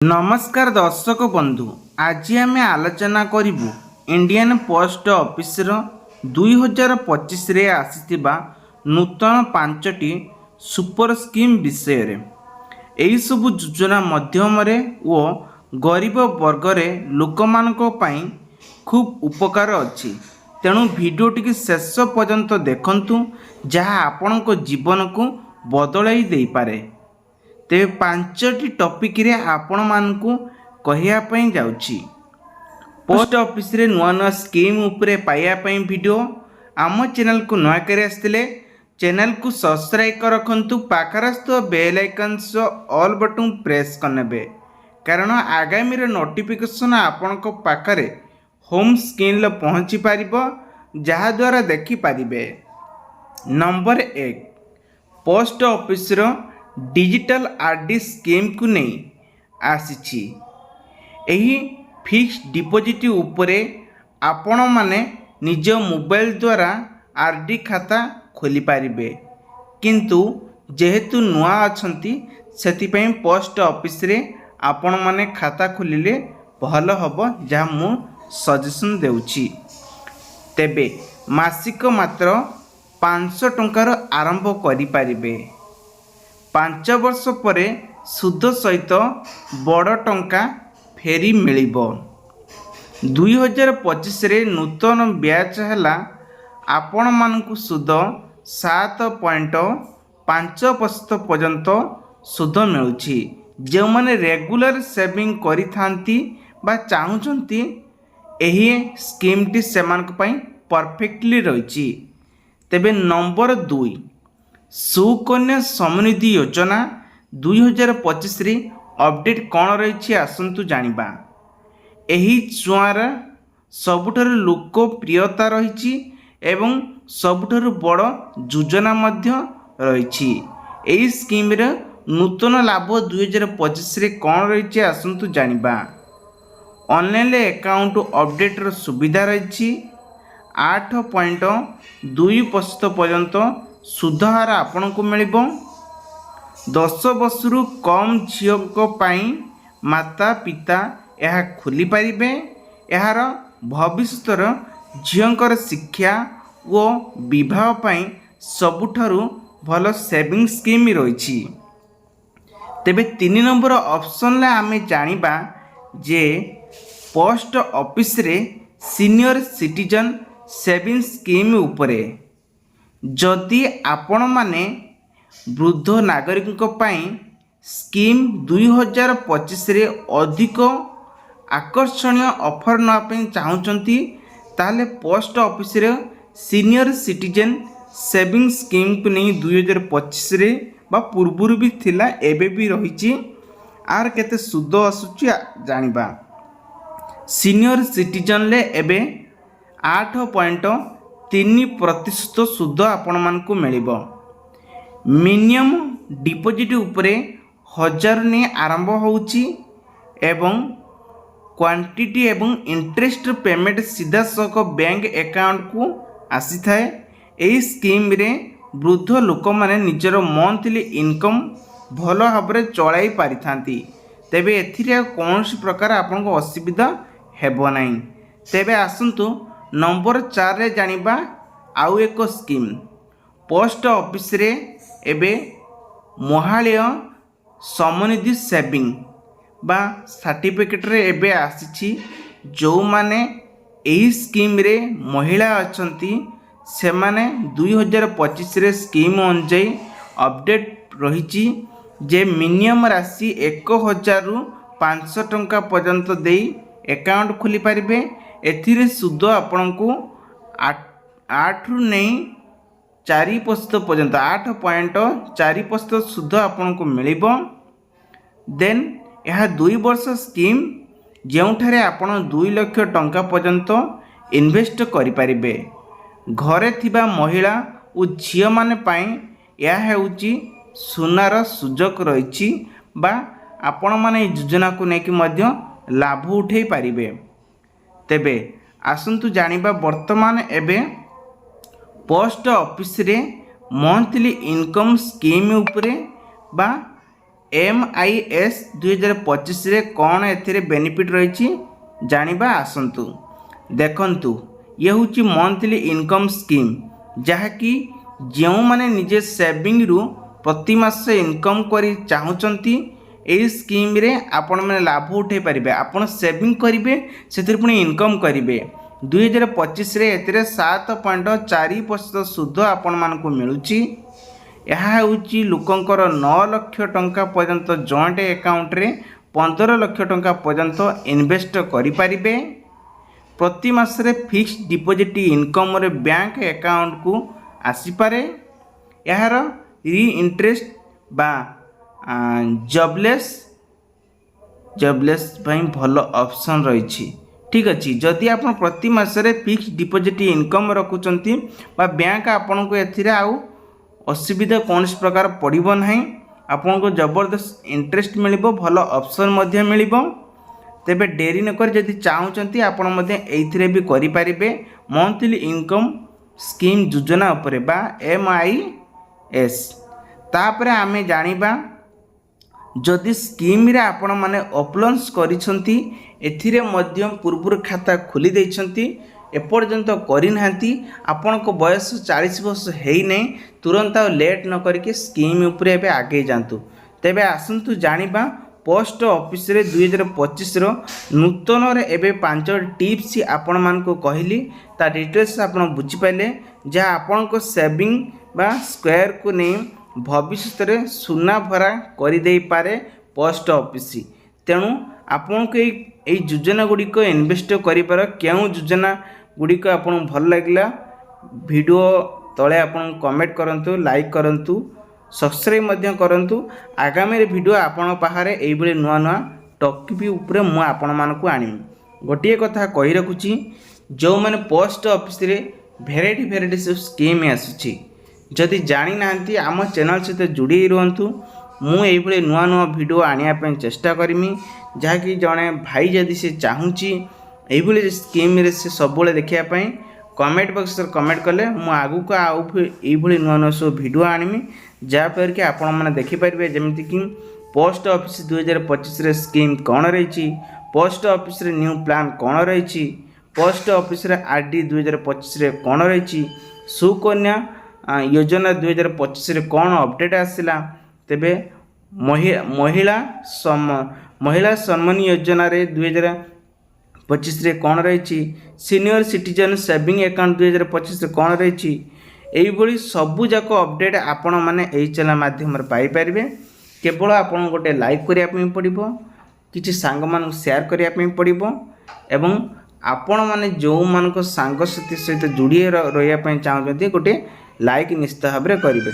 नमस्कार दर्शक बंधु, आज आम आलोचना करूँ इंडियन पोस्ट ऑफिस 2025 रे आसीथिबा नूतन 5टी सुपर स्कीम विषय रे। एही सब योजना माध्यम ओ गरीब वर्ग रे लोक मानक पई खूब उपकार अछि। तेणु वीडियो टी शेष पर्यंत देखंतु, जहाँ आपणक जीवन को बदलाई दे पारे। तेरे 5टी टॉपिक रे आपण मानकु कहिया पई जाउची। पोस्ट ऑफिस रे नुआ नुआ स्कीम उपरे पाइया पई वीडियो आम चैनल को नया करे आस्तिले चैनल को सब्सक्राइब कर रखंतु। पाखरस्थ bell icon so all button press करनेबे, कारण आगामी रे नोटिफिकेशन आपणक पाखरे होम स्क्रीन लो पहुंची पारिबो, जहा द्वारा देखि पारिबे। नंबर 1, पोस्ट ऑफिस रो डिजिटल आरडी स्कीम को नहीं आसी। एही फिक्स्ड डिपॉजिट उपरे आपण माने निज मोबाइल द्वारा आरडी खाता खोली पारिबे, किंतु जेहेतु नुआ अछंती सेतिपई पोस्ट ऑफिस रे आपण माने खाता खोलिले भल हबो, जहा मु सजेशन देउची। तेबे मासिक मात्र 500 टंकार आरंभ करि पारिबे। 5 वर्ष पर सुध सहित बड़ टंका फेरी मिलिबो। 2025 रे नूतन ब्याज हैला आपण मानकु सुध 7.5% पर्यंत सुध मिलुछि। जो माने रेगुलर सेविंग करि थांती बा चाहुचंती, एही स्कीम टी सेमानक पई परफेक्टली रहिछि। तेबे नंबर 2, सुकन्या समृद्धि योजना 2025 रे अपडेट कौन रही आसतु जानिबा। एही छुआर सबुठारु लोकप्रियता रही एवं सबुठारु बड़ योजना मध्य रही। एही स्कीम रे नूतन लाभ 2025 रे कौन रही आसतु जानिबा। ऑनलाइन अकाउंट अपडेट रो सुविधा रही। 8.2% पर्यंत सुधहार आपण को मिलिबो। 10 वर्षरु कम झीओं पाई माता पिता यह खोली पारिबे। यार भविष्यर झीओंकर शिक्षा और विवाह पाई सबुठारु भल सेविंग स्कीम रही। तेबे 3 नंबर ऑप्शन ले आमे जानिबा जे पोस्ट ऑफिस रे सीनियर सिटीजन सेविंग स्कीम उपरे। जदि आपण माने वृद्ध नागरिक पाई स्कीम 2025 रे अधिक आकर्षणीय ऑफर नापी चाहूँगी, ताले पोस्ट ऑफिस रे सीनियर सिटीजन सेविंग स्कीम को नहीं 2025 रे बा पूर्वरु भी थिला, एबे भी रही। आर केते सुद आसुची जानिबा। सीनियर सिटीजन ले एबे 8.3% सुद आपण मानकु मिलिबो। मिनिमम डिपॉजिट उपरे 1000 ने आरंभ होउची एवं क्वांटिटी एवं इंटरेस्ट पेमेंट सीधा सक बैंक अकाउंट को आसी थाए। एही स्कीम रे वृद्ध लोक माने निजर मंथली इनकम भल भाव में चलाई पारि थांती। तेबे एथिरे कौन प्रकार आपन को असुविधा हेबो नाही। तेबे आसंतु नंबर 4 रे जानिबा आउ एक स्कीम। पोस्ट ऑफिस रे एबे महालय समनिधि सेविंग बा सर्टिफिकेट रे एबे आसीछि। जो माने एही स्कीम रे महिला अछंती से माने 2025 रे स्कीम अनुଯାयी अपडेट रही जे मिनिमम राशि 1000 रु 500 टंका पर्यंत देई अकाउंट खोली पारिबे। एथिरे सुद आपनकु 8 रु नहीं 4% पर्यंत 8.4% सुध आपको मिलिबो। देन यह 2 वर्ष स्कीम जेउठारे आपण 2 लाख टंका पर्यंत इन्वेस्ट करि पारिबे। घरे थिबा महिला और झियो माने पाई यह हेउची सुनार सुजोग रही बा आपण माने योजना को नेकी मध्य लाभ उठे पारिबे। तेबे आसंतु जानिबा वर्तमान एबे पोस्ट ऑफिस रे मंथली इनकम स्कीम उपरे बा MIS 2025 रे कौन एथिरे बेनिफिट रही जानिबा आसंतु। देखंतु ये हूँ मंथली इनकम स्कीम जहाँकि जो माने निजे सेविंग रु प्रति मास इनकम करी चाहूँचंती एई स्कीम रे आपण माने लाभ उठे पारिबे। आपण सेविंग करिवे सेतिर पुणी इनकम करिवे। 2025 रे एतिरे 7.4% सुध आपण मानकु मिलुची। यह हूँ लोकंकर 9 लाख टंका पर्यंत जॉइंट अकाउंट रे 15 लाख टंका पर्यंत इन्वेस्ट करिपारिबे। प्रति मासरे फिक्स्ड डिपॉजिट इनकम रे बैंक अकाउंट को आसीपारे। यार री इंटरेस्ट बा जबलेस भाई भल ऑप्शन रही। ठीक अच्छे जदि आप प्रति मासरे फिक्स्ड डिपॉजिट इनकम रखुचंती बा बैंक आपन को एथिरे आउ असुविधा कौन प्रकार पड़ो ना। आपन को जबरदस्त इंटरेस्ट मिलिबो भल ऑप्शन मध्य मिलिबो। तेबे डेरी नकर जदि चाहूँचंती आपण मध्य एइथिरे भी करि पारिबे मंथली इनकम स्कीम योजना उपरे बा MIS। तापरे आमे जानिबा जदि स्कीम रे आपण माने अपलोन्स करिसंती एथिरे मध्य पूर्व खाता खोली देइछंती एपर्यंत करि नांती आपण को बयस 40 वर्ष हेई नै तुरंत लेट न करके स्कीम उपरे एबे आगे जांतु। तेबे आसंतु जानिबा पोस्ट ऑफिस रे 2025 रो नूतन रे एबे 5 टिप्स आपण मान को कहली ता डिटेल्स आपण बुझी पाइले जहाँ आपण को सेविंग बा स्क्वायर को नै भविष्य रे सुना भरा करि देई पारे पोस्ट ऑफिस। तेणु आपण को ए योजना गुडी को इन्वेस्ट करि पार केउ योजना गुडी को आपण भल लागला वीडियो तळे आपण कमेंट करंतु लाइक करंतु सब्सक्राइब मध्य करंतु। आगामी वीडियो आपण पाहारे एई बेले नुआ नुआ टॉपिक ऊपर मु आपण मानकु आनिमि। गोटिए कथा कहि रखुची जो माने पोस्ट ऑफिस रे भेराइटी सब स्कीम आसुची जदि जानी नांती आम चैनल सहित जोड़ी रुहतु। मु एई बेले नुआ नुआ वीडियो आनिया पे चेष्टा करमी जहाँकि जड़े भाई जदि से चाहूँची एई बेले स्कीम रे से सब बेले देखिया पई कमेंट बॉक्स रे कमेंट कले मु आगु को आउ एई बेले नुआ नुआ सब वीडियो आनिमी जहाँ पर कि आपण माने देखि पारिबे जेमिति कि पोस्ट ऑफिस 2025 रे स्कीम कौन रही, पोस्ट ऑफिस रे न्यू प्लान कौन रही, पोस्ट ऑफिस रे RD 2025 रे कौन रही, सुकन्या योजना 2025 रे कौन अपडेट आसिला। तेबे महिला सम्मान योजना रे 2025 रे कौन रही, सीनियर सिटीजन सेविंग अकाउंट 2025 रे कौन रही। एइभली सबू जाक अपडेट आपण माने एई चैनल माध्यम रे पाई परिबे। केवल आपण गोटे लाइक करिया पई पड़िबो, किछि सांग मान शेयर करिया पई पड़िबो एवं आपण माने जो मानको सांग साथी सहित जोड़ी रहिया पई चाहउछथि गोटे लाइक निश्चित भाव में करेंगे।